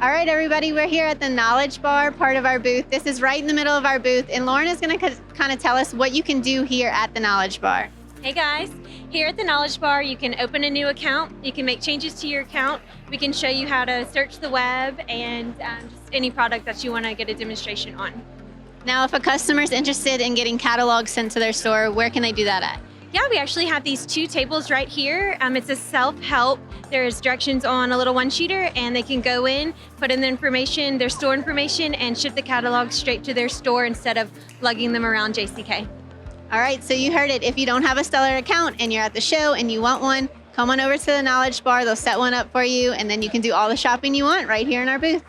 All right, everybody, we're here at the Knowledge Bar, part of our booth. This is right in the middle of our booth, and Lauren is going to kind of tell us what you can do here at the Knowledge Bar. Hey guys, here at the Knowledge Bar, you can open a new account, you can make changes to your account, we can show you how to search the web and just any product that you want to get a demonstration on. Now, if a customer is interested in getting catalogs sent to their store, where can they do that at? Yeah, we actually have these two tables right here. It's a self-help. There's directions on a little one-sheeter, and they can go in, put in the information, their store information, and ship the catalogs straight to their store instead of lugging them around JCK. All right, so you heard it. If you don't have a Stuller account and you're at the show and you want one, come on over to the Knowledge Bar. They'll set one up for you, and then you can do all the shopping you want right here in our booth.